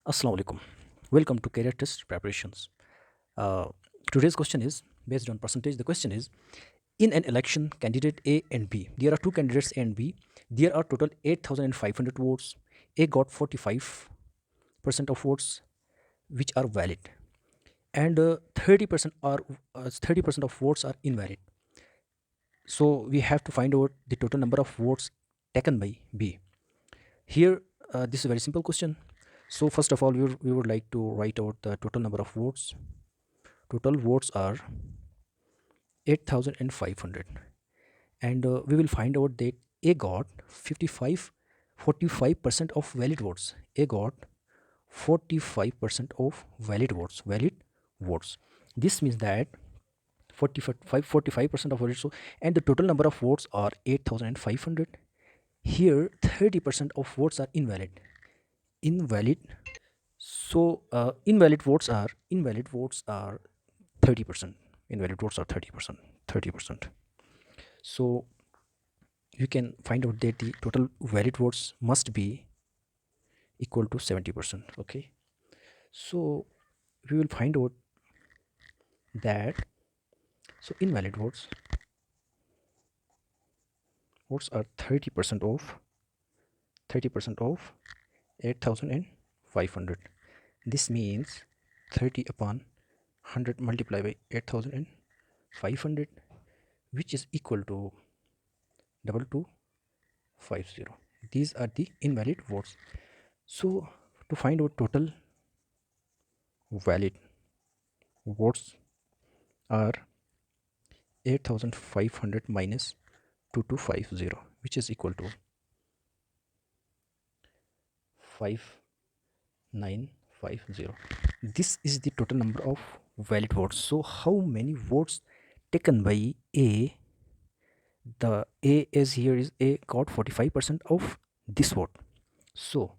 Assalamu alaikum. Welcome to career test preparations. Uh, Today's question is based on percentage. The question is in an election, candidate A and B. There are two candidates A and B. There are total 8,500 votes. A got 45% of votes which are valid, and 30% of votes are invalid. So we have to find out the total number of votes taken by B. Here, this is a very simple question. So first of all, we would like to write out the total number of votes. Total votes are 8,500, and we will find out that A got 45% of valid votes. A got 45% of valid votes. This means that 45% of valid, so and the total number of votes are 8,500. Here 30% of votes are invalid. So invalid votes are 30%. Invalid votes are 30%. 30%. So you can find out that the total valid votes must be equal to 70%. Okay. So we will find out that invalid votes are 30% of 8,500. This means 30 upon 100 multiplied by 8,500, which is equal to 2250. These are the invalid votes. So to find out total valid votes are 8,500 minus 2250, which is equal to 5950. This is the total number of valid votes. So how many votes taken by A? The A is here is A got 45% of this vote. So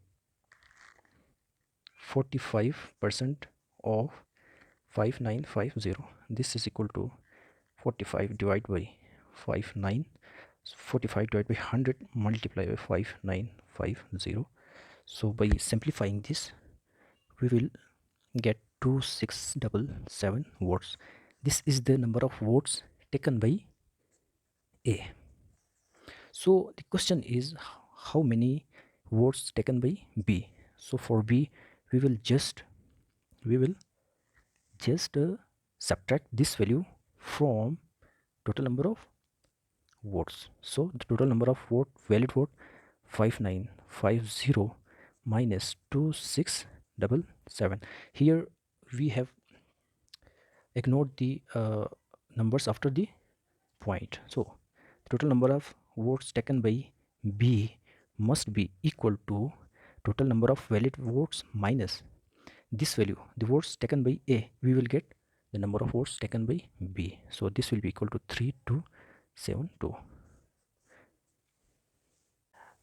45% of 5950, this is equal to 45 divided by 59, 45 divided by 100 multiplied by 5950. So by simplifying this, we will get 2677 votes. This is the number of votes taken by A. So the question is how many votes taken by B. So for B, we will just subtract this value from total number of votes. So the total number of valid vote 5950 minus 2677. Here we have ignored the numbers after the point. So the total number of votes taken by B must be equal to total number of valid votes minus this value, the votes taken by A. We will get the number of votes taken by B. So this will be equal to 3272.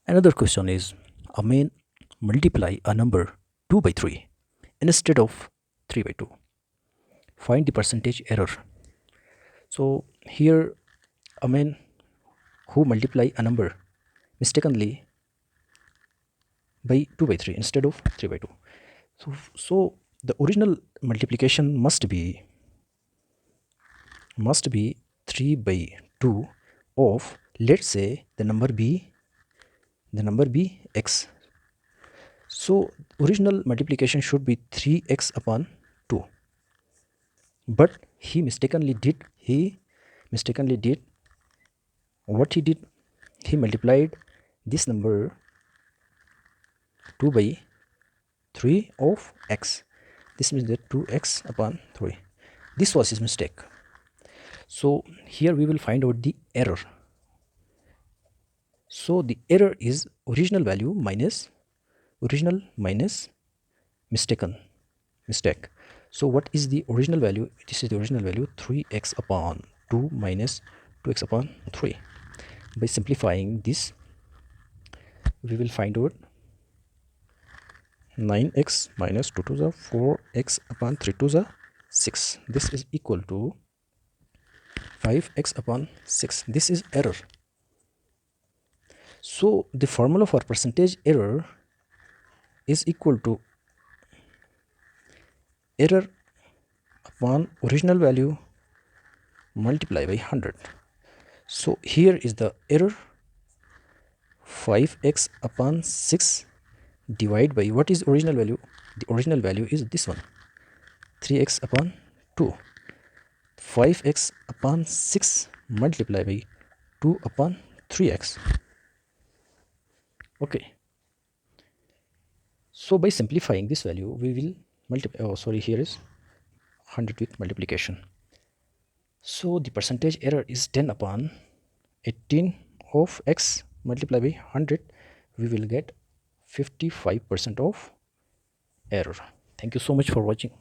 Another question is, a man multiply a number 2 by 3 instead of 3 by 2. Find the percentage error. So here a man who multiply a number mistakenly by 2 by 3 instead of 3 by 2. So the original multiplication must be 3 by 2 of, let's say, the number b x. So original multiplication should be 3x upon 2, but he mistakenly did what he did. He multiplied this number 2 by 3 of x. This means that 2x upon 3. This was his mistake. So here we will find out the error. So the error is original value minus mistake. So what is the original value? This is the original value, 3x upon 2 minus 2x upon 3. By simplifying this, we will find out 9x minus 2 to the 4x upon 3 to the 6. This is equal to 5x upon 6. This is error. So the formula for percentage error is equal to error upon original value multiply by 100. So here is the error, 5x upon 6 divide by what is original value? The original value is this one, 3x upon 2. 5x upon 6 multiply by 2 upon 3x. Okay, so by simplifying this value we will multiply, oh sorry, here is 100 with multiplication. So the percentage error is 10 upon 18 of x multiplied by 100. We will get 55% of error. Thank you so much for watching.